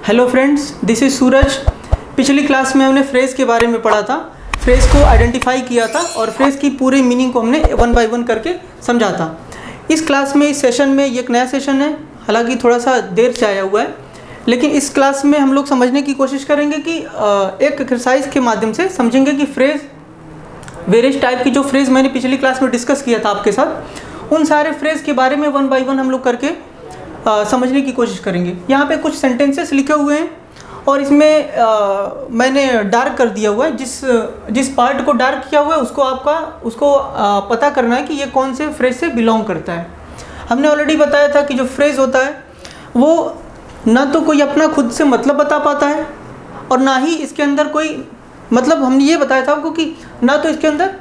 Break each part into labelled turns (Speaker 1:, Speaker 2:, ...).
Speaker 1: Hello friends, this is सूरज। पिछली class में हमने फ्रेज़ के बारे में पढ़ा था, फ्रेज़ को आइडेंटिफाई किया था और फ्रेज़ की पूरी मीनिंग को हमने वन बाय वन करके समझा था। इस क्लास में, इस सेशन में, ये एक नया सेशन है, हालांकि थोड़ा सा देर से आया हुआ है, लेकिन इस क्लास में हम लोग समझने की कोशिश करेंगे कि एक एक्सरसाइज के माध्यम से समझेंगे कि फ्रेज़, वेरियस टाइप की जो फ्रेज़ मैंने पिछली क्लास में डिस्कस किया था आपके साथ, उन सारे फ्रेज़ के बारे में वन बाय वन हम लोग करके समझने की कोशिश करेंगे। यहाँ पे कुछ सेंटेंसेस लिखे हुए हैं और इसमें मैंने डार्क कर दिया हुआ है। जिस पार्ट को डार्क किया हुआ है उसको पता करना है कि ये कौन से फ्रेज से बिलोंग करता है। हमने ऑलरेडी बताया था कि जो फ्रेज होता है वो ना तो कोई अपना खुद से मतलब बता पाता है और ना ही इसके अंदर कोई मतलब, हमने ये बताया था आपको कि ना तो इसके अंदर,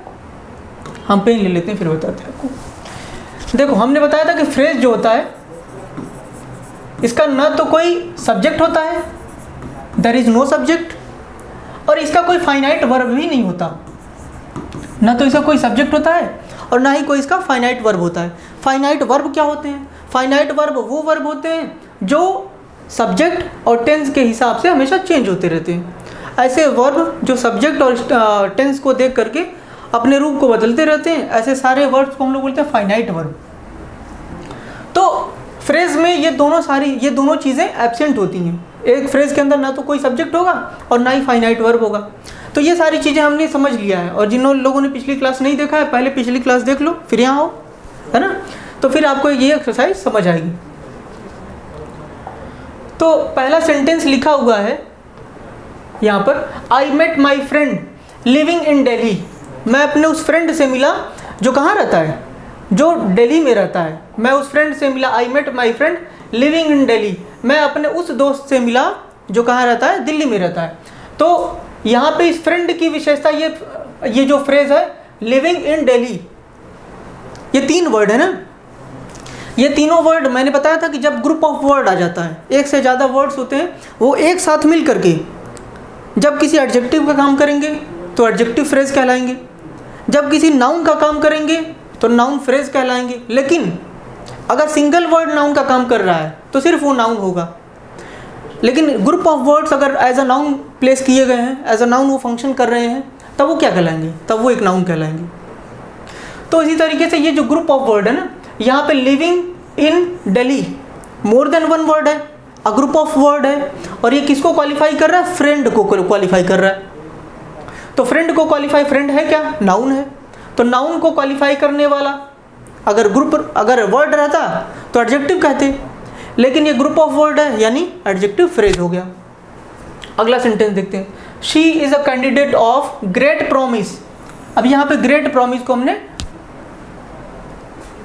Speaker 1: हम पेन ले लेते हैं फिर बताते हैं आपको। देखो, हमने बताया था कि फ्रेज जो होता है इसका ना तो कोई सब्जेक्ट होता है, देयर इज़ नो सब्जेक्ट, और इसका कोई फाइनाइट वर्ब भी नहीं होता। ना तो इसका कोई सब्जेक्ट होता है और ना ही कोई इसका फाइनाइट वर्ब होता है। फाइनाइट वर्ब क्या होते हैं? फाइनाइट वर्ब वो वर्ब होते हैं जो सब्जेक्ट और टेंस के हिसाब से हमेशा चेंज होते रहते हैं। ऐसे वर्ब जो सब्जेक्ट और टेंस को देख करके अपने रूप को बदलते रहते हैं, ऐसे सारे वर्ब्स को हम लोग बोलते हैं फाइनाइट वर्ब। तो फ्रेज में ये दोनों चीज़ें एब्सेंट होती हैं। एक फ्रेज के अंदर ना तो कोई सब्जेक्ट होगा और ना ही फाइनाइट वर्ब होगा। तो ये सारी चीज़ें हमने समझ लिया है, और जिन लोगों ने पिछली क्लास नहीं देखा है, पहले पिछली क्लास देख लो, फिर यहाँ आओ, है ना, तो फिर आपको ये एक्सरसाइज समझ आएगी। तो पहला सेंटेंस लिखा हुआ है यहाँ पर, I met my friend living in Delhi. मैं अपने उस फ्रेंड से मिला जो कहाँ रहता है, जो दिल्ली में रहता है। मैं उस फ्रेंड से मिला, I met my friend living in Delhi. मैं अपने उस दोस्त से मिला जो कहाँ रहता है, दिल्ली में रहता है। तो यहाँ पे इस फ्रेंड की विशेषता, ये जो फ्रेज है लिविंग इन दिल्ली, ये तीन वर्ड है ना। ये तीनों वर्ड मैंने बताया था कि जब ग्रुप ऑफ वर्ड आ जाता है, एक से ज़्यादा वर्ड्स होते हैं, वो एक साथ मिल करके जब किसी एडजेक्टिव का काम करेंगे तो एडजेक्टिव फ्रेज कहलाएंगे, जब किसी नाउन का काम करेंगे तो नाउन फ्रेज कहलाएंगे। लेकिन अगर सिंगल वर्ड नाउन का काम कर रहा है तो सिर्फ वो नाउन होगा। लेकिन ग्रुप ऑफ वर्ड्स अगर एज अ नाउन प्लेस किए गए हैं, एज अ नाउन वो फंक्शन कर रहे हैं, तब वो क्या कहलाएंगे? तब वो एक नाउन कहलाएंगे। तो इसी तरीके से ये जो ग्रुप ऑफ वर्ड है ना, यहाँ पे living in Delhi more than one word है, अ ग्रुप ऑफ वर्ड है, और ये किसको क्वालिफाई कर रहा है? फ्रेंड को क्वालिफाई कर रहा है। तो फ्रेंड को क्वालिफाई, फ्रेंड है क्या? नाउन है। तो नाउन को क्वालिफाई करने वाला अगर वर्ड रहता तो एडजेक्टिव कहते, लेकिन ये ग्रुप ऑफ वर्ड है यानी एडजेक्टिव फ्रेज हो गया। अगला सेंटेंस देखते हैं, she is a candidate of great promise. अब यहाँ पे ग्रेट प्रॉमिस को हमने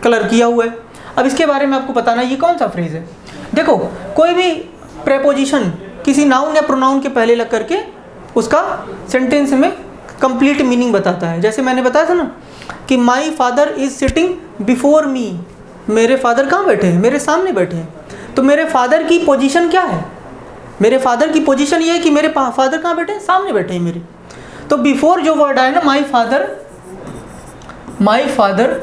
Speaker 1: कलर किया हुआ है। अब इसके बारे में आपको बताना ये कौन सा फ्रेज है। देखो, कोई भी प्रेपोजिशन किसी नाउन या प्रोनाउन के पहले लग करके उसका सेंटेंस में कंप्लीट मीनिंग बताता है। जैसे मैंने बताया था ना कि my father is sitting before me. मेरे फादर कहाँ बैठे हैं? मेरे सामने बैठे हैं। तो मेरे फादर की पोजीशन क्या है? मेरे फादर की पोजीशन ये है कि मेरे फादर कहाँ बैठे हैं? सामने बैठे हैं मेरे। तो बिफोर जो वर्ड आया ना, my father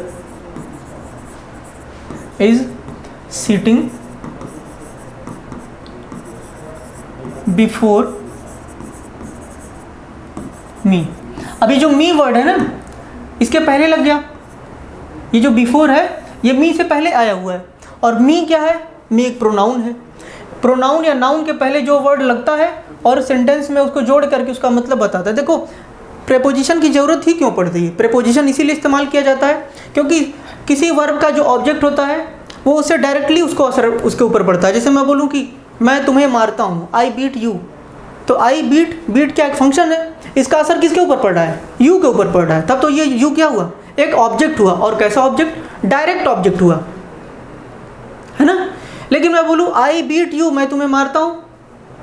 Speaker 1: is sitting before me. अभी जो मी वर्ड है ना, इसके पहले लग गया। ये जो बिफोर है ये मी से पहले आया हुआ है, और मी क्या है? मी एक प्रोनाउन है। प्रोनाउन या नाउन के पहले जो वर्ड लगता है और सेंटेंस में उसको जोड़ करके उसका मतलब बताता है। देखो, प्रेपोजिशन की ज़रूरत ही क्यों पड़ती है? प्रेपोजिशन इसीलिए इस्तेमाल किया जाता है क्योंकि किसी वर्ब का जो ऑब्जेक्ट होता है वो उससे डायरेक्टली उसको असर उसके ऊपर पड़ता है। जैसे मैं बोलूँ कि मैं तुम्हें मारता हूँ, आई बीट यू, तो आई बीट क्या एक फंक्शन है, इसका असर किसके ऊपर पड़ रहा है? यू के ऊपर पड़ रहा है। तब तो ये यू क्या हुआ? एक ऑब्जेक्ट हुआ। और कैसा ऑब्जेक्ट? डायरेक्ट ऑब्जेक्ट हुआ, है ना। लेकिन मैं बोलूँ आई बीट यू, मैं तुम्हें मारता हूँ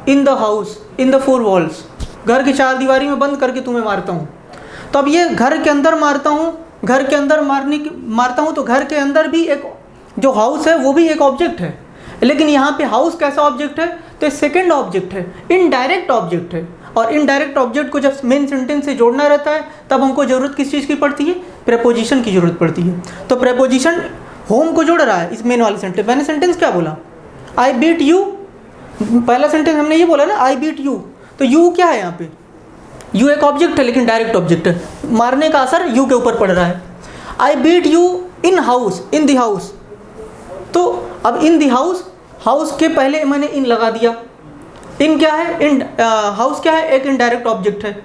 Speaker 1: इन the house, in the four walls, घर की चार दीवारी में बंद करके तुम्हें मारता हूँ। तो अब ये घर के अंदर मारता हूँ, घर के अंदर मारता हूँ, तो घर के अंदर भी एक जो हाउस है वो भी एक ऑब्जेक्ट है। लेकिन यहाँ पे हाउस कैसा ऑब्जेक्ट है? तो सेकंड ऑब्जेक्ट है, इनडायरेक्ट ऑब्जेक्ट है। और इनडायरेक्ट ऑब्जेक्ट को जब मेन सेंटेंस से जोड़ना रहता है तब हमको ज़रूरत किस चीज़ की पड़ती है? प्रेपोजिशन की ज़रूरत पड़ती है। तो प्रेपोजिशन होम को जोड़ रहा है इस मेन वाले सेंटेंस। मैंने सेंटेंस क्या बोला? आई बीट यू पहला सेंटेंस हमने ये बोला ना आई बीट यू, तो यू क्या है यहाँ पे, यू एक ऑब्जेक्ट है लेकिन डायरेक्ट ऑब्जेक्ट है, मारने का असर यू के ऊपर पड़ रहा है। I beat you in house, in the house, तो अब इन द हाउस, हाउस के पहले मैंने इन लगा दिया। इन क्या है, इन हाउस क्या है, एक इनडायरेक्ट ऑब्जेक्ट है।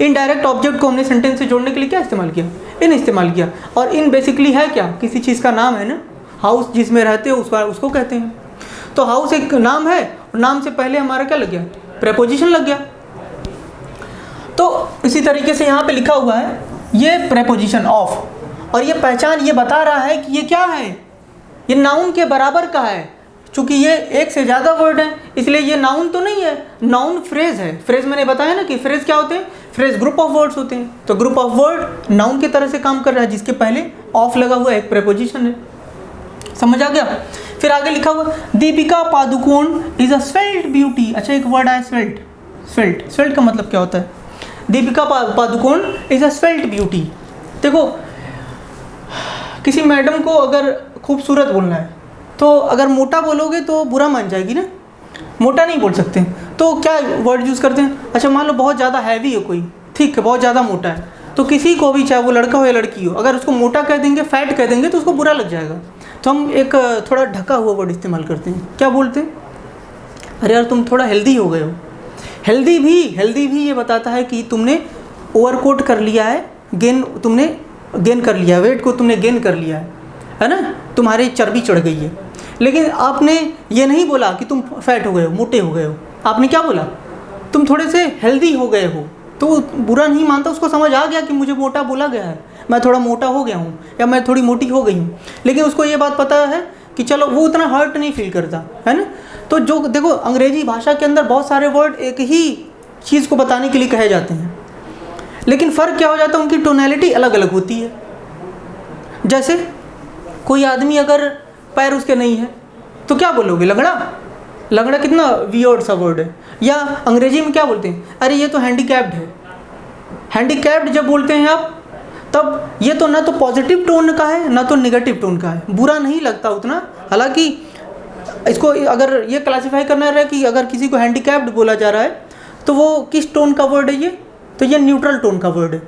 Speaker 1: इनडायरेक्ट ऑब्जेक्ट को हमने सेंटेंस से जोड़ने के लिए क्या इस्तेमाल किया, इन इस्तेमाल किया। और इन बेसिकली है क्या, किसी चीज़ का नाम है ना, हाउस जिसमें रहते हो उसको कहते हैं। तो हाउस एक नाम है, नाम से पहले हमारा क्या लग गया, प्रेपोजिशन लग गया। तो इसी तरीके से यहाँ पे लिखा हुआ है ये प्रेपोजिशन ऑफ, और ये पहचान ये बता रहा है कि ये क्या है, ये नाउन के बराबर का है। चूँकि ये एक से ज़्यादा वर्ड है इसलिए ये नाउन तो नहीं है, नाउन फ्रेज है। फ्रेज मैंने बताया ना कि फ्रेज क्या होते हैं, फ्रेज ग्रुप ऑफ वर्ड्स होते हैं। तो ग्रुप ऑफ वर्ड नाउन की तरह से काम कर रहा है जिसके पहले ऑफ लगा हुआ एक प्रेपोजिशन है। समझ आ गया। फिर आगे लिखा हुआ Deepika Padukone is a svelte beauty. अच्छा एक वर्ड आया स्वेल्ट, स्वेल्ट, स्वेल्ट का मतलब क्या होता है, Deepika Padukone is a svelte beauty. देखो किसी मैडम को अगर खूबसूरत बोलना है तो अगर मोटा बोलोगे तो बुरा मान जाएगी ना, मोटा नहीं बोल सकते, तो क्या वर्ड यूज़ करते हैं। अच्छा मान लो बहुत ज़्यादा हैवी है कोई, ठीक है बहुत ज़्यादा मोटा है, तो किसी को भी चाहे वो लड़का हो या लड़की हो अगर उसको मोटा कह देंगे, फैट कह देंगे तो उसको बुरा लग जाएगा। तो हम एक थोड़ा ढका हुआ वर्ड इस्तेमाल करते हैं, क्या बोलते हैं, अरे यार तुम थोड़ा हेल्दी हो गए हो। हेल्दी भी ये बताता है कि तुमने ओवरकोट कर लिया है, तुमने गेन कर लिया, वेट को तुमने गेन कर लिया है ना, तुम्हारी चर्बी चढ़ गई है। लेकिन आपने ये नहीं बोला कि तुम फैट हो गए हो, मोटे हो गए हो, आपने क्या बोला, तुम थोड़े से हेल्दी हो गए हो। तो बुरा नहीं मानता, उसको समझ आ गया कि मुझे मोटा बोला गया है, मैं थोड़ा मोटा हो गया हूँ या मैं थोड़ी मोटी हो गई हूँ, लेकिन उसको ये बात पता है कि चलो वो उतना हर्ट नहीं फील करता है ना। तो जो देखो अंग्रेजी भाषा के अंदर बहुत सारे वर्ड एक ही चीज़ को बताने के लिए कहे जाते हैं, लेकिन फ़र्क क्या हो जाता है, उनकी टोनैलिटी अलग अलग होती है। जैसे कोई आदमी अगर पैर उसके नहीं है तो क्या बोलोगे, लगड़ा। लगड़ा कितना वियर्ड सा वर्ड है। या अंग्रेजी में क्या बोलते हैं, अरे ये तो हैंडीकैप्ड है। हैंडीकैप्ड जब बोलते हैं आप तब ये तो ना तो पॉजिटिव टोन का है ना तो नेगेटिव टोन का है, बुरा नहीं लगता उतना। हालांकि इसको अगर ये क्लासिफाई करना है कि अगर किसी को हैंडीकैप्ड बोला जा रहा है तो वो किस टोन का वर्ड है ये, तो ये न्यूट्रल टोन का वर्ड है।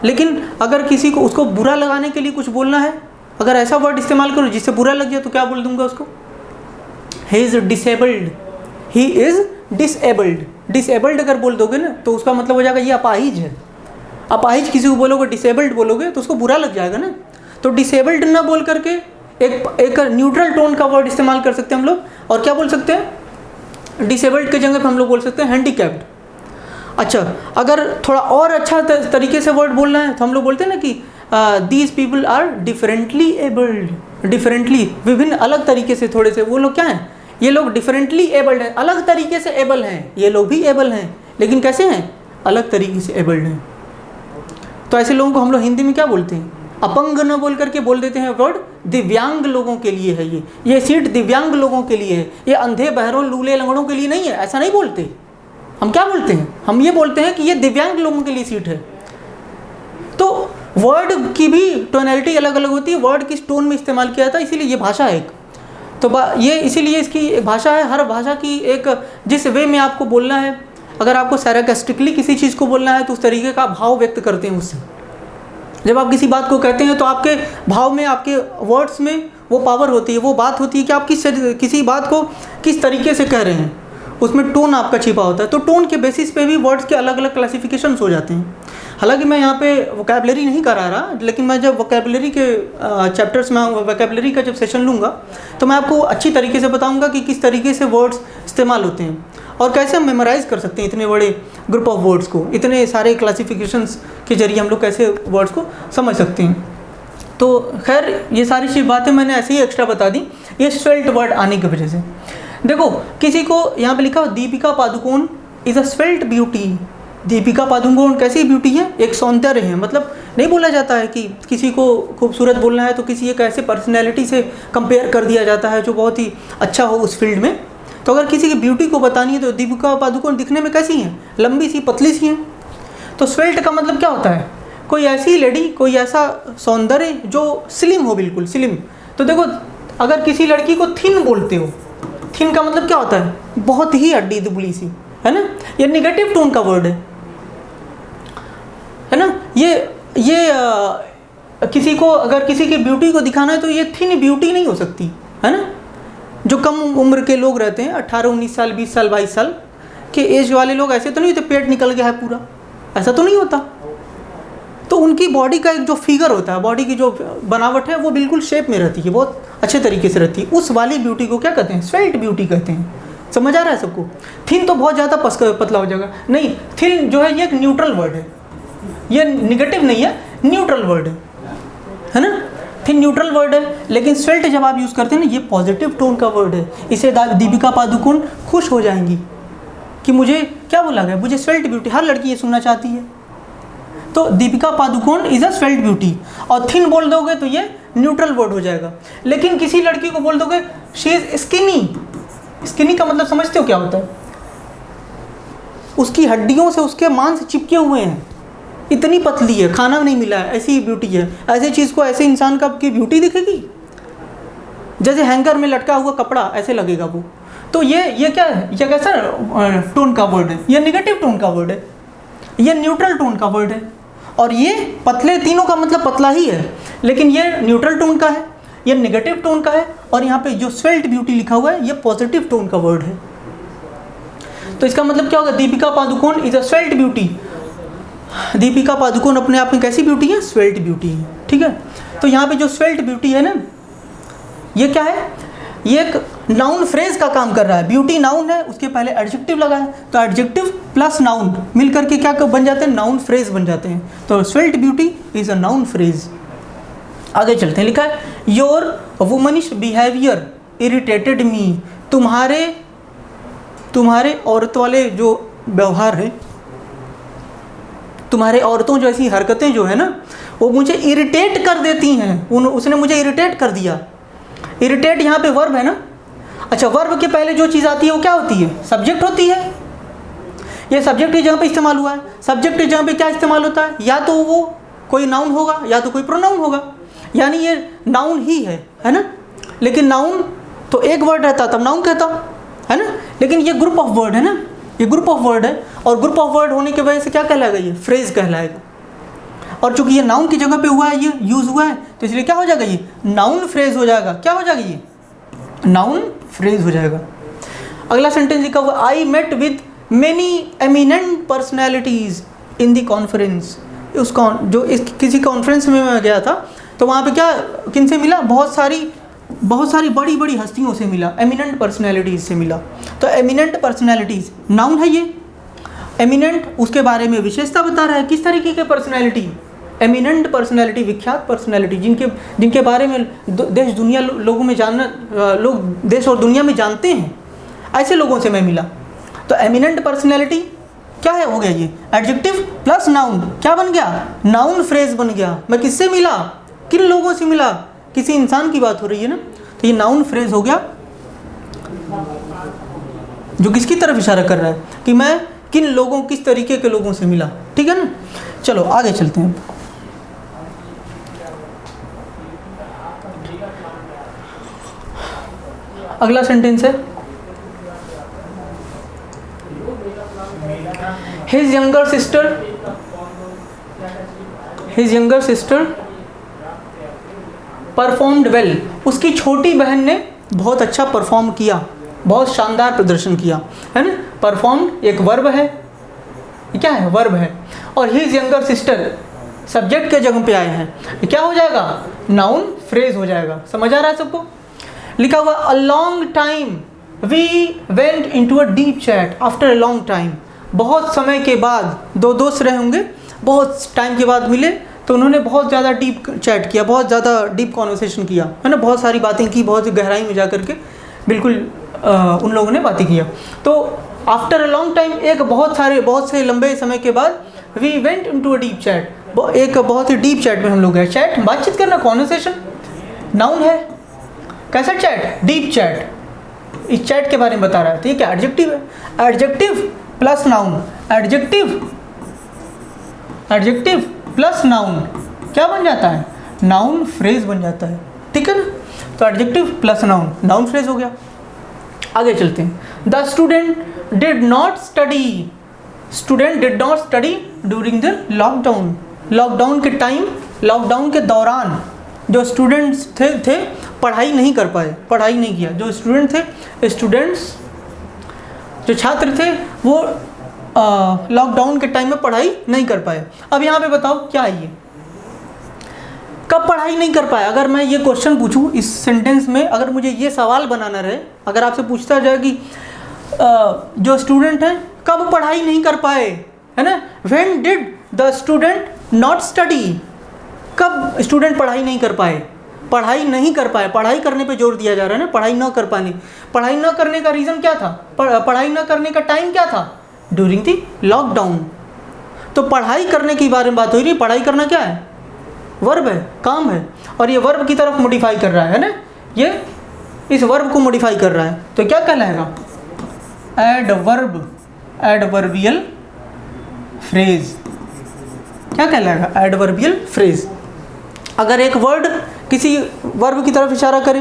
Speaker 1: लेकिन अगर किसी को उसको बुरा लगाने के लिए कुछ बोलना है, अगर ऐसा वर्ड इस्तेमाल करो जिससे बुरा लग जाए तो क्या बोल दूंगा उसको, he is disabled, he is disabled. Disabled अगर बोल दोगे ना तो उसका मतलब हो जाएगा ये अपाहिज है। अपाहिज किसी को बोलोगे, डिसेबल्ड बोलोगे तो उसको बुरा लग जाएगा ना। तो डिसेबल्ड ना बोल करके एक न्यूट्रल टोन का वर्ड इस्तेमाल कर सकते हैं हम लोग। और क्या बोल सकते हैं, डिसेबल्ड के जगह पर हम लोग बोल सकते हैं हैंडीकैप्ड। अच्छा अगर थोड़ा और अच्छा तरीके से वर्ड बोलना है तो हम लोग बोलते हैं ना कि these people are differently abled. Differently विभिन्न अलग तरीके से, थोड़े से वो लोग क्या हैं, ये लोग डिफरेंटली एबल्ड हैं, अलग तरीके से एबल हैं। ये लोग भी एबल हैं लेकिन कैसे हैं, अलग तरीके से एबल्ड हैं। तो ऐसे लोगों को हम लोग हिंदी में क्या बोलते हैं, अपंग न बोल करके बोल देते हैं वर्ड दिव्यांग लोगों के लिए है। ये सीट दिव्यांग लोगों के लिए है, ये अंधे बहरों लूले लंगड़ों के लिए नहीं है, ऐसा नहीं बोलते। हम क्या बोलते हैं, हम ये बोलते हैं कि ये दिव्यांग लोगों के लिए सीट है। तो वर्ड की भी टोनैलिटी अलग अलग होती है, वर्ड किस टोन में इस्तेमाल किया जाता है, इसीलिए ये भाषा है एक। तो ये इसीलिए इसकी भाषा है, हर भाषा की एक जिस वे में आपको बोलना है। अगर आपको सैराकास्टिकली किसी चीज़ को बोलना है तो उस तरीके का भाव व्यक्त करते हैं उससे। जब आप किसी बात को कहते हैं तो आपके भाव में, आपके वर्ड्स में वो पावर होती है, वो बात होती है कि आप किसी बात को किस तरीके से कह रहे हैं, उसमें टोन आपका छिपा होता है। तो टोन के बेसिस पे भी वर्ड्स के अलग अलग क्लासिफिकेशंस हो जाते हैं। हालांकि मैं यहाँ पे वोकैबुलरी नहीं करा रहा, लेकिन मैं जब वोकैबुलरी के चैप्टर्स में वोकैबुलरी का जब सेशन लूँगा तो मैं आपको अच्छी तरीके से बताऊँगा कि किस तरीके से वर्ड्स इस्तेमाल होते हैं और कैसे हम मेमोराइज़ कर सकते हैं इतने बड़े ग्रुप ऑफ वर्ड्स को, इतने सारे क्लासिफिकेशंस के जरिए हम लोग कैसे वर्ड्स को समझ सकते हैं। तो खैर ये सारी चीज़ बातें मैंने ऐसे ही एक्स्ट्रा बता दी ये स्वेल्ट वर्ड आने की वजह से। देखो किसी को यहाँ पे लिखा हो Deepika Padukone is a svelte beauty. Deepika Padukone कैसी ब्यूटी है, एक सौंदर्य है। मतलब नहीं बोला जाता है कि किसी को खूबसूरत बोलना है तो किसी एक ऐसे पर्सनैलिटी से कंपेयर कर दिया जाता है जो बहुत ही अच्छा हो उस फील्ड में। तो अगर किसी की ब्यूटी को बतानी है तो दीपिका पादुकोण दिखने में कैसी हैं, लंबी सी पतली सी हैं। तो स्वेल्ट का मतलब क्या होता है, कोई ऐसी लेडी, कोई ऐसा सौंदर्य जो स्लिम हो, बिल्कुल स्लिम। तो देखो अगर किसी लड़की को थिन बोलते हो थिन का मतलब क्या होता है? बहुत ही हड्डी दुबली सी, है ना? ये निगेटिव टोन का वर्ड है ना? ये किसी को, अगर किसी की ब्यूटी को दिखाना है तो ये थिन ब्यूटी नहीं हो सकती, है ना? जो कम उम्र के लोग रहते हैं, 18-19 साल, 20 साल, 22 साल के एज वाले लोग, ऐसे तो नहीं होते पेट निकल गया है पूरा, ऐसा तो नहीं होता। तो उनकी बॉडी का एक जो फिगर होता है, बॉडी की जो बनावट है, वो बिल्कुल शेप में रहती है, बहुत अच्छे तरीके से रहती है। उस वाली ब्यूटी को क्या कहते हैं? स्वेल्ट ब्यूटी कहते हैं। समझ आ रहा है सबको? थिन तो बहुत ज़्यादा पतला हो जाएगा, नहीं, थिन जो है ये एक न्यूट्रल वर्ड है, ये निगेटिव नहीं है, न्यूट्रल वर्ड है ना? थिन न्यूट्रल वर्ड है, लेकिन स्वेल्ट जब आप यूज़ करते हैं ना, ये पॉजिटिव टोन का वर्ड है। इसे दीपिका पादुकोण खुश हो जाएंगी कि मुझे क्या बोला गया, मुझे स्वेल्ट ब्यूटी, हर लड़की ये सुनना चाहती है। तो Deepika Padukone is a svelte beauty, और थिन बोल दोगे तो ये न्यूट्रल वर्ड हो जाएगा। लेकिन किसी लड़की को बोल दोगे शी इज़ स्किनी, स्किनी का मतलब समझते हो क्या होता है? उसकी हड्डियों से उसके मांस चिपके हुए हैं, इतनी पतली है, खाना नहीं मिला है, ऐसी ब्यूटी है। ऐसे चीज़ को, ऐसे इंसान का की ब्यूटी दिखेगी? जैसे हैंगर में लटका हुआ कपड़ा ऐसे लगेगा वो। तो ये क्या है? ये कैसा टोन का वर्ड है? ये निगेटिव टोन का वर्ड है, ये न्यूट्रल टोन का वर्ड है। और ये पतले, तीनों का मतलब पतला ही है, लेकिन ये न्यूट्रल टोन का है, ये निगेटिव टोन का है, और यहाँ पे जो स्वेल्ट ब्यूटी लिखा हुआ है ये पॉजिटिव टोन का वर्ड है। तो इसका मतलब क्या होगा? Deepika Padukone is a svelte beauty. Deepika Padukone अपने आप में कैसी ब्यूटी है? स्वेल्ट ब्यूटी है, ठीक है? तो यहाँ पे जो स्वेल्ट ब्यूटी है ना, ये क्या है? ये एक नाउन फ्रेज का काम कर रहा है। ब्यूटी नाउन है, उसके पहले एडजेक्टिव लगा है, तो एडजेक्टिव प्लस नाउन मिल करके क्या बन जाते हैं? नाउन फ्रेज बन जाते हैं। तो svelte beauty is a noun phrase. आगे चलते हैं, लिखा है your womanish behaviour irritated me. तुम्हारे औरत वाले जो व्यवहार है, तुम्हारे औरतों जैसी हरकतें जो है ना, वो मुझे इरिटेट कर देती हैं। उसने मुझे इरिटेट कर दिया। इरिटेट यहाँ पे वर्ब है ना? अच्छा, वर्ब के पहले जो चीज़ आती है वो क्या होती है? सब्जेक्ट होती है। ये सब्जेक्ट जहाँ पे इस्तेमाल हुआ है, सब्जेक्ट जहाँ पे क्या इस्तेमाल होता है? या तो वो कोई नाउन होगा या तो कोई प्रोनाउन होगा, यानी ये नाउन ही है ना? लेकिन नाउन तो एक वर्ड रहता तब नाउन कहता, है ना? लेकिन ये ग्रुप ऑफ वर्ड है ना, ये ग्रुप ऑफ वर्ड है, और ग्रुप ऑफ वर्ड होने की वजह से क्या कहलाएगा? ये फ्रेज कहलाएगा। और चूंकि ये नाउन की जगह पे हुआ है, ये यूज हुआ है, तो इसलिए क्या हो जाएगा? ये नाउन फ्रेज हो जाएगा। क्या हो जाएगा? ये नाउन फ्रेज हो जाएगा। अगला सेंटेंस लिखा हुआ, I met with many eminent personalities in the conference. किसी कॉन्फ्रेंस में मैं गया था, तो वहाँ पे क्या, किन से मिला? बहुत सारी बड़ी बड़ी हस्तियों से मिला, एमिनेंट पर्सनैलिटीज से मिला। तो एमिनेंट पर्सनैलिटीज नाउन है ये। एमिनेंट उसके बारे में विशेषता बता रहा है, किस तरीके के पर्सनैलिटी? एमिनेंट पर्सनैलिटी, विख्यात पर्सनैलिटी, जिनके बारे में देश दुनिया लोगों में लोग देश और दुनिया में जानते हैं, ऐसे लोगों से मैं मिला। तो एमिनेंट पर्सनैलिटी क्या है? हो गया ये एडजेक्टिव प्लस नाउन, क्या बन गया? नाउन फ्रेज बन गया। मैं किससे मिला? किन लोगों से मिला? किसी इंसान की बात हो रही है ना, तो ये नाउन फ्रेज हो गया, जो किसकी तरफ इशारा कर रहा है कि मैं किन लोगों, किस तरीके के लोगों से मिला। ठीक है ना? चलो आगे चलते हैं। अगला सेंटेंस है, his younger sister performed well. उसकी छोटी बहन ने बहुत अच्छा परफॉर्म किया, बहुत शानदार प्रदर्शन किया, है ना? परफॉर्म्ड एक वर्ब है, क्या है? वर्ब है। और हिज यंगर सिस्टर सब्जेक्ट के जगह पे आए हैं, क्या हो जाएगा? नाउन फ्रेज हो जाएगा। समझ आ रहा है सबको? लिखा हुआ, a long time we went into a deep chat after a long time. बहुत समय के बाद दो दोस्त रहे होंगे, बहुत टाइम के बाद मिले, तो उन्होंने बहुत ज़्यादा डीप चैट किया, बहुत ज़्यादा डीप कॉन्वर्सेशन किया, है ना? बहुत सारी बातें की, बहुत गहराई में जा करके बिल्कुल उन लोगों ने बातें किया। तो आफ्टर अ लॉन्ग टाइम, एक बहुत से लंबे समय के बाद, we went into a deep chat, एक बहुत ही डीप चैट में हम लोग गए। चैट बातचीत करना, कॉन्वर्सेशन नाउन है। कैसा चैट? Deep chat. इस चैट के बारे में बता रहा है, तो ये क्या एडजेक्टिव है? Adjective plus noun, adjective plus noun क्या बन जाता है? नाउन फ्रेज बन जाता है। ठीक है ना? तो adjective plus noun, noun phrase हो गया। आगे चलते हैं। The student did not study, student did not study during the lockdown. Lockdown के टाइम, लॉकडाउन के दौरान जो स्टूडेंट्स थे पढ़ाई नहीं कर पाए, पढ़ाई नहीं किया। जो स्टूडेंट थे, स्टूडेंट्स जो छात्र थे वो लॉकडाउन के टाइम में पढ़ाई नहीं कर पाए। अब यहाँ पे बताओ क्या है ये, कब पढ़ाई नहीं कर पाया? अगर मैं ये क्वेश्चन पूछूं इस सेंटेंस में, अगर मुझे ये सवाल बनाना रहे, अगर आपसे पूछता जाए कि जो स्टूडेंट हैं कब पढ़ाई नहीं कर पाए, है ना, when did the student not study, कब स्टूडेंट पढ़ाई नहीं कर पाए, पढ़ाई नहीं कर पाए, पढ़ाई करने पे जोर दिया जा रहा है ना, पढ़ाई न कर पाने। पढ़ाई न करने का रीज़न क्या था, पढ़ाई न करने का टाइम क्या था? During the lockdown. तो पढ़ाई करने के बारे में बात हो रही है। पढ़ाई करना क्या है? वर्ब है, काम है, और ये वर्ब की तरफ मॉडिफाई कर रहा है ना, ये इस वर्ब को मॉडिफाई कर रहा है। तो क्या कहलाएगा? Adverb, adverbial phrase. क्या कहलाएगा? Adverbial phrase. अगर एक वर्ड किसी वर्ब की तरफ इशारा करे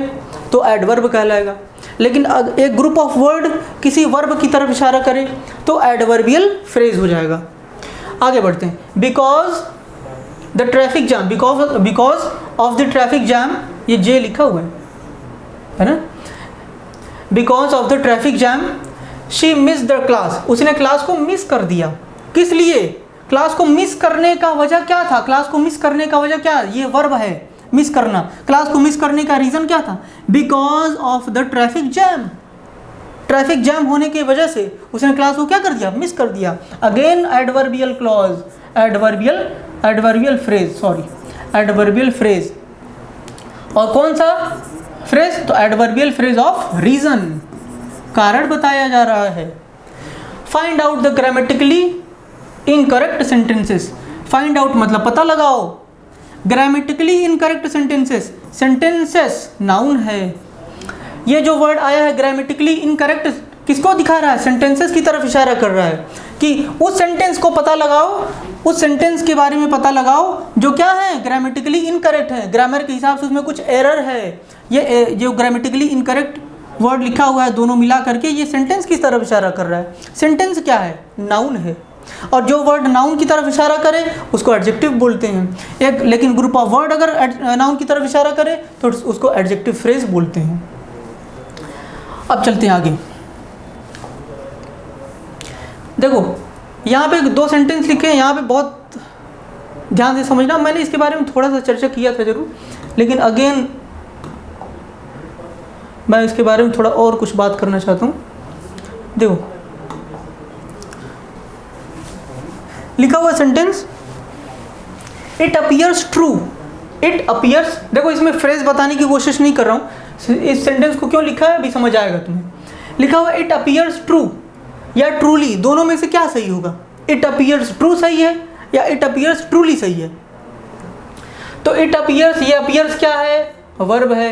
Speaker 1: तो एडवर्ब कहलाएगा, लेकिन एक ग्रुप ऑफ वर्ड किसी वर्ब की तरफ इशारा करे तो एडवर्बियल फ्रेज हो जाएगा। आगे बढ़ते हैं। Because the traffic jam, because of the traffic jam, ये जे लिखा हुआ है ना, because of the traffic jam she miss the class, उसने क्लास को मिस कर दिया। किस लिए? क्लास को मिस करने का वजह क्या था? क्लास को मिस करने का वजह क्या? ये वर्ब है, मिस करना। क्लास को मिस करने का रीज़न क्या था? Because of the traffic jam, traffic jam होने की वजह से उसने क्लास को क्या कर दिया? मिस कर दिया। Again adverbial clause, adverbial phrase, sorry adverbial phrase. और कौन सा फ्रेज? तो एडवर्बियल फ्रेज ऑफ रीज़न, कारण बताया जा रहा है। Find out the grammatically incorrect sentences. Find out मतलब पता लगाओ, grammatically incorrect sentences, sentences noun है। ये जो वर्ड आया है ग्रामेटिकली इनकरेक्ट, किसको दिखा रहा है? सेंटेंसेस की तरफ इशारा कर रहा है कि उस सेंटेंस को पता लगाओ, उस सेंटेंस के बारे में पता लगाओ जो क्या है? ग्रामेटिकली इनकरेक्ट है, ग्रामर के हिसाब से उसमें कुछ एरर है। ये जो ग्रामेटिकली इनकरेक्ट वर्ड लिखा हुआ है दोनों मिला करके, ये सेंटेंस किस तरफ इशारा कर रहा है? सेंटेंस क्या है? नाउन है। और जो वर्ड नाउन की तरफ इशारा करे उसको एडजेक्टिव बोलते हैं। एक लेकिन ग्रुप ऑफ वर्ड अगर नाउन की तरफ इशारा करे तो उसको एडजेक्टिव फ्रेज बोलते हैं। अब चलते हैं आगे। देखो यहाँ पे 2 सेंटेंस लिखे हैं, यहाँ पे बहुत ध्यान से समझना। मैंने इसके बारे में थोड़ा सा चर्चा किया था जरूर, लेकिन अगेन मैं इसके बारे में थोड़ा और कुछ बात करना चाहता हूँ। देखो लिखा हुआ sentence, it appears true, it appears. देखो इसमें फ्रेज बताने की कोशिश नहीं कर रहा हूँ, इस सेंटेंस को क्यों लिखा है अभी समझ आएगा तुम्हें। लिखा हुआ इट अपीयर्स ट्रू या ट्रूली, दोनों में से क्या सही होगा? इट अपीयर्स ट्रू सही है या इट अपीयर्स ट्रूली सही है? तो इट अपीयर्स, ये अपीयर्स क्या है? वर्ब है।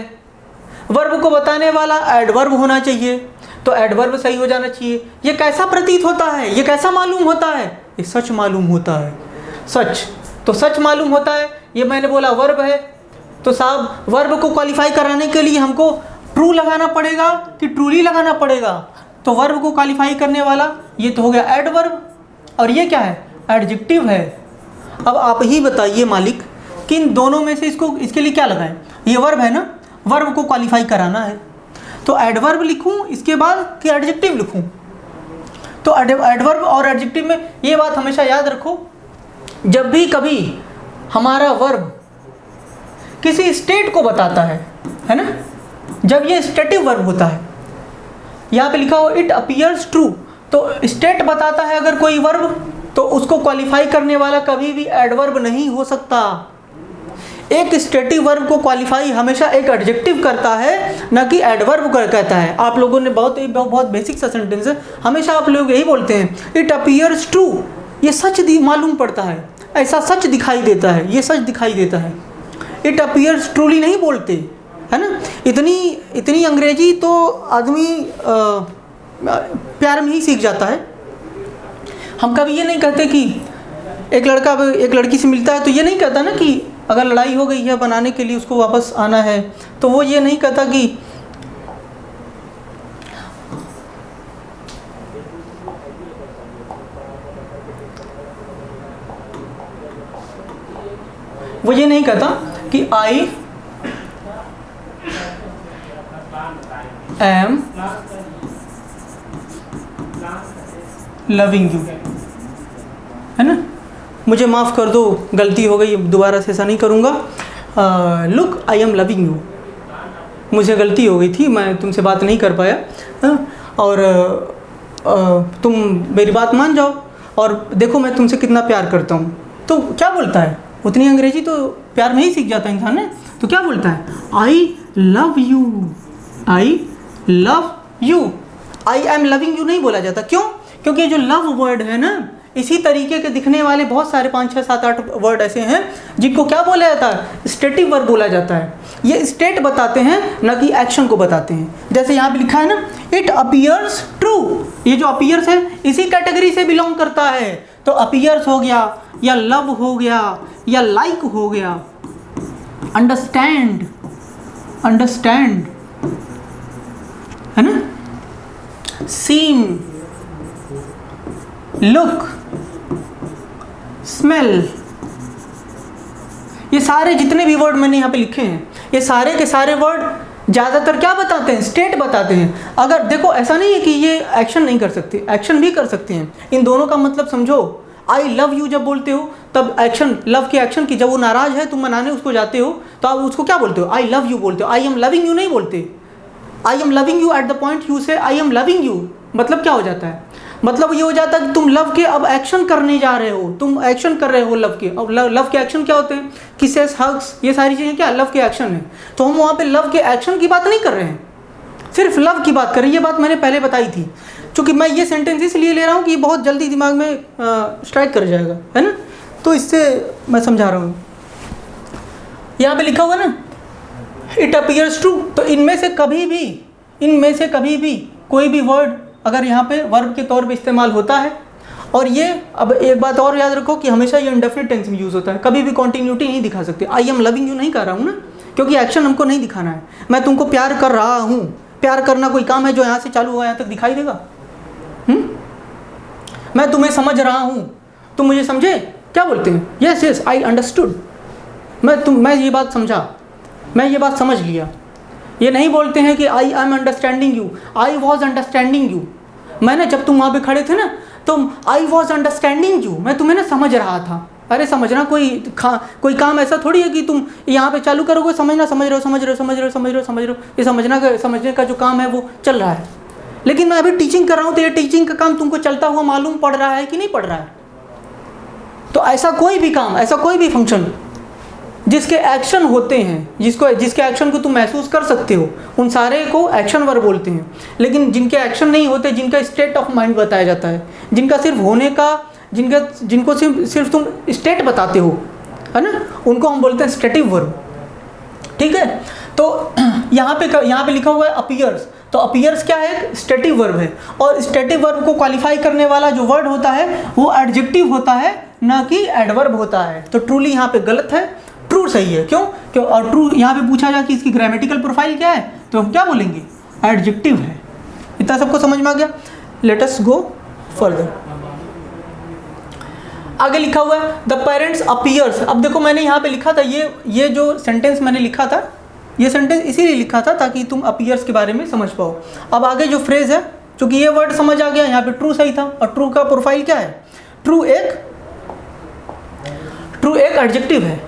Speaker 1: वर्ब को बताने वाला एडवर्ब होना चाहिए, तो एडवर्ब सही हो जाना चाहिए। ये कैसा प्रतीत होता है? ये कैसा मालूम होता है? ये सच मालूम होता है। सच, तो सच मालूम होता है। ये मैंने बोला वर्ब है, तो साहब वर्ब को क्वालिफाई कराने के लिए हमको ट्रू लगाना पड़ेगा कि ट्रूली लगाना पड़ेगा? तो वर्ब को क्वालिफाई करने वाला ये तो हो गया एडवर्ब, और ये क्या है? एडजेक्टिव है। अब आप ही बताइए मालिक कि इन दोनों में से इसके लिए क्या लगाएं? ये वर्ब है ना, वर्ब को क्वालिफाई कराना है, तो एडवर्ब लिखूं इसके बाद कि एडजेक्टिव लिखूं? तो एडवर्ब और एडजेक्टिव में ये बात हमेशा याद रखो, जब भी कभी हमारा वर्ब किसी स्टेट को बताता है ना, जब ये स्टेटिव वर्ब होता है, यहाँ पे लिखा हो इट अपीयर्स ट्रू, तो स्टेट बताता है अगर कोई वर्ब, तो उसको क्वालिफाई करने वाला कभी भी एडवर्ब नहीं हो सकता। एक स्टेटिव वर्ब को क्वालिफाई हमेशा एक एडजेक्टिव करता है, ना कि एडवर्ब कहता है। आप लोगों ने बहुत बेसिक सा सेंटेंस है, हमेशा आप लोग यही बोलते हैं इट अपीयर्स ट्रू, ये सच मालूम पड़ता है, ऐसा सच दिखाई देता है, ये सच दिखाई देता है। इट अपीयर्स ट्रूली नहीं बोलते, है ना। इतनी अंग्रेजी तो आदमी प्यार में ही सीख जाता है। हम कभी ये नहीं कहते कि एक लड़का एक लड़की से मिलता है तो ये नहीं कहता ना कि अगर लड़ाई हो गई है बनाने के लिए उसको वापस आना है, तो वो ये नहीं कहता कि वो ये नहीं कहता कि आई एम लविंग यू, है ना, मुझे माफ़ कर दो, गलती हो गई, दोबारा से ऐसा नहीं करूँगा। Look I am loving you, मुझे गलती हो गई थी, मैं तुमसे बात नहीं कर पाया, और तुम मेरी बात मान जाओ और देखो मैं तुमसे कितना प्यार करता हूँ। तो क्या बोलता है, उतनी अंग्रेजी तो प्यार में ही सीख जाता है इंसान है। तो क्या बोलता है, I love you, I love you, I am loving you नहीं बोला जाता। क्यों? क्योंकि जो लव वर्ड है ना, इसी तरीके के दिखने वाले बहुत सारे 5, 6, 7, 8 वर्ड ऐसे हैं जिनको क्या बोला जाता है, स्टेटिव वर्ब बोला जाता है। ये स्टेट बताते हैं न कि एक्शन को बताते हैं। जैसे यहाँ पे लिखा है ना, इट अपीयर्स ट्रू, ये जो अपीयर्स है इसी कैटेगरी से बिलोंग करता है। तो अपीयर्स हो गया, या लव हो गया, या लाइक हो गया। अंडरस्टैंड, अंडरस्टैंड, है ना, सीम, लुक, स्मेल, ये सारे जितने भी वर्ड मैंने यहाँ पे लिखे हैं, ये सारे के सारे वर्ड ज़्यादातर क्या बताते हैं, स्टेट बताते हैं। अगर देखो ऐसा नहीं है कि ये एक्शन नहीं कर सकते, एक्शन भी कर सकते हैं। इन दोनों का मतलब समझो, आई लव यू जब बोलते हो तब एक्शन, लव के एक्शन की, जब वो नाराज़ है तुम मनाने उसको जाते हो तो आप उसको क्या बोलते हो, आई लव यू बोलते हो। आई एम लविंग यू नहीं बोलते। I am loving you at the point you से आई एम लविंग यू, मतलब क्या हो जाता है, मतलब ये हो जाता है कि तुम लव के अब एक्शन करने जा रहे हो, तुम एक्शन कर रहे हो लव के। अब लव के एक्शन क्या होते हैं, किसेस, हग्स, ये सारी चीज़ें क्या लव के एक्शन है। तो हम वहाँ पे लव के एक्शन की बात नहीं कर रहे हैं, सिर्फ लव की बात कर रहे हैं। ये बात मैंने पहले बताई थी, क्योंकि मैं ये सेंटेंस इसलिए ले रहा हूँ कि ये बहुत जल्दी दिमाग में स्ट्राइक कर जाएगा, है ना, तो इससे मैं समझा रहा हूँ। यहाँ पे लिखा हुआ ना, इट अपीयर्स ट्रू, तो इनमें से कभी भी कोई भी वर्ड अगर यहाँ पे वर्ब के तौर पे इस्तेमाल होता है, और ये अब एक बात और याद रखो कि हमेशा ये इंडेफिनिट टेंस में यूज़ होता है, कभी भी कॉन्टिन्यूटी नहीं दिखा सकते। आई एम लविंग यू नहीं कर रहा हूँ ना, क्योंकि एक्शन हमको नहीं दिखाना है। मैं तुमको प्यार कर रहा हूँ, प्यार करना कोई काम है जो यहाँ से चालू हुआ यहाँ तक दिखाई देगा? मैं तुम्हें समझ रहा हूँ, तुम मुझे समझे, क्या बोलते हैं, यस यस आई अंडरस्टूड, मैं ये बात समझा, मैं ये बात समझ लिया। ये नहीं बोलते हैं कि I am understanding you, I was understanding you. मैंने जब तुम वहाँ पे खड़े थे ना, तो आई वॉज अंडरस्टैंडिंग यू, मैं तुम्हें ना समझ रहा था। अरे समझना कोई काम ऐसा थोड़ी है कि तुम यहाँ पे चालू करोगे समझना, समझ रहे हो, ये समझने का जो काम है वो चल रहा है। लेकिन मैं अभी टीचिंग कर रहा हूँ, तो ये टीचिंग का काम तुमको चलता हुआ मालूम पड़ रहा है कि नहीं पड़ रहा है? तो ऐसा कोई भी काम, ऐसा कोई भी फंक्शन जिसके एक्शन होते हैं, जिसके एक्शन को तुम महसूस कर सकते हो, उन सारे को एक्शन वर्ब बोलते हैं। लेकिन जिनके एक्शन नहीं होते, जिनका स्टेट ऑफ माइंड बताया जाता है, जिनका सिर्फ होने का, जिनको सिर्फ तुम स्टेट बताते हो, है ना, उनको हम बोलते हैं स्टेटिव वर्ब। ठीक है, तो यहाँ पे लिखा हुआ है अपीयर्स, तो अपीयर्स क्या है, स्टेटिव वर्ब है। और स्टेटिव वर्ब को क्वालिफाई करने वाला जो वर्ड होता है वो एडजेक्टिव होता है, ना कि एडवर्ब होता है। तो ट्रूली यहाँ पे गलत है, ट्रू सही है। क्यों? और ट्रू यहाँ पे पूछा जाए कि इसकी ग्रामेटिकल प्रोफाइल क्या है, तो हम क्या बोलेंगे, एडजेक्टिव है। इतना सबको समझ में आ गया? Let us go further. आगे लिखा हुआ है द पेरेंट्स अपीयर्स। अब देखो मैंने यहाँ पे लिखा था, ये जो सेंटेंस मैंने लिखा था, ये सेंटेंस इसीलिए लिखा था ताकि तुम अपीयर्स के बारे में समझ पाओ। अब आगे जो फ्रेज है, क्योंकि ये वर्ड समझ आ गया, यहाँ पे ट्रू सही था। और ट्रू का प्रोफाइल क्या है, ट्रू एक एडजेक्टिव है।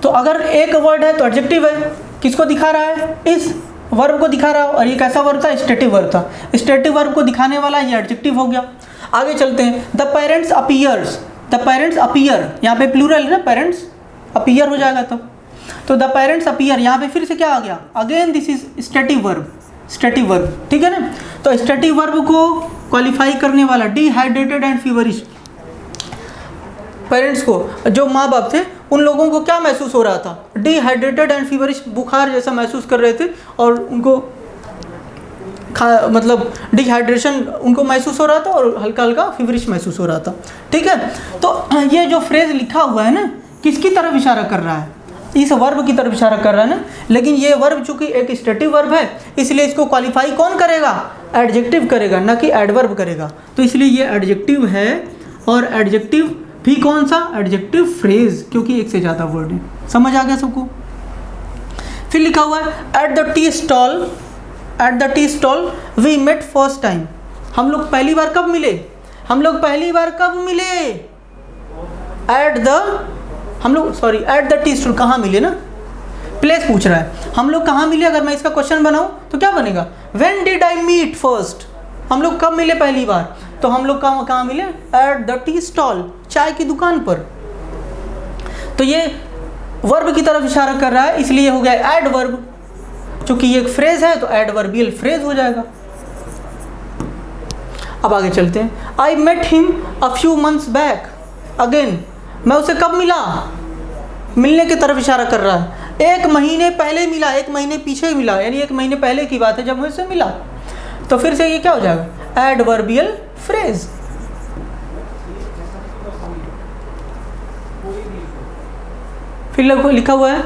Speaker 1: तो अगर एक वर्ड है तो एडजेक्टिव है, किसको दिखा रहा है, इस वर्ब को दिखा रहा है। और ये कैसा वर्ब था, स्टेटिव वर्ब था। स्टेटिव वर्ब को दिखाने वाला ये एडजेक्टिव हो गया। आगे चलते हैं, the parents appears. The parents appear, यहाँ पे प्लूरल है ना, पेरेंट्स अपीयर हो जाएगा तब। तो द पेरेंट्स अपीयर, यहाँ पे फिर से क्या आ गया, again this is stative verb, ठीक है ना। तो स्टेटिव वर्ब को क्वालिफाई करने वाला डिहाइड्रेटेड एंड फीवरिश। पेरेंट्स को, जो माँ बाप थे, उन लोगों को क्या महसूस हो रहा था, डिहाइड्रेटेड एंड फीवरिश, बुखार जैसा महसूस कर रहे थे, और उनको मतलब डिहाइड्रेशन उनको महसूस हो रहा था, और हल्का हल्का फीवरिश महसूस हो रहा था। ठीक है, तो ये जो फ्रेज लिखा हुआ है ना, किसकी तरफ इशारा कर रहा है, इस वर्ब की तरफ इशारा कर रहा है ना। लेकिन ये वर्ब चूंकि एक स्टेटिव वर्ब है, इसलिए इसको क्वालिफाई कौन करेगा, एडजेक्टिव करेगा, ना कि एडवर्ब करेगा। तो इसलिए ये एडजेक्टिव है, और एडजेक्टिव भी कौन सा? एडजेक्टिव फ्रेज, क्योंकि एक से ज़्यादा वर्ड है। समझ आ गया सबको? फिर लिखा हुआ है at the tea stall we met first time. हम लोग पहली बार कब मिले? एट द टी स्टॉल कहाँ मिले ना, प्लेस पूछ रहा है। हम लोग कहाँ मिले? अगर मैं इसका क्वेश्चन बनाऊँ तो क्या बनेगा? When did I meet first. हम लोग कब मिले पहली बार? तो हम लोग कहाँ मिले? एट द टी स्टॉल, चाय की दुकान पर। तो ये वर्ब की तरफ इशारा कर रहा है, इसलिए हो गया एडवर्ब। चूंकि ये एक फ्रेज है तो एडवर्बियल फ्रेज हो जाएगा। अब आगे चलते हैं। I met him a few months back again. मैं उसे कब मिला? मिलने की तरफ इशारा कर रहा है। 1 महीने पहले मिला, 1 महीने पीछे मिला, यानी 1 महीने पहले की बात है जब मैं उससे मिला। तो फिर से ये क्या हो जाएगा? Adverbial phrase. फिर लिखा हुआ है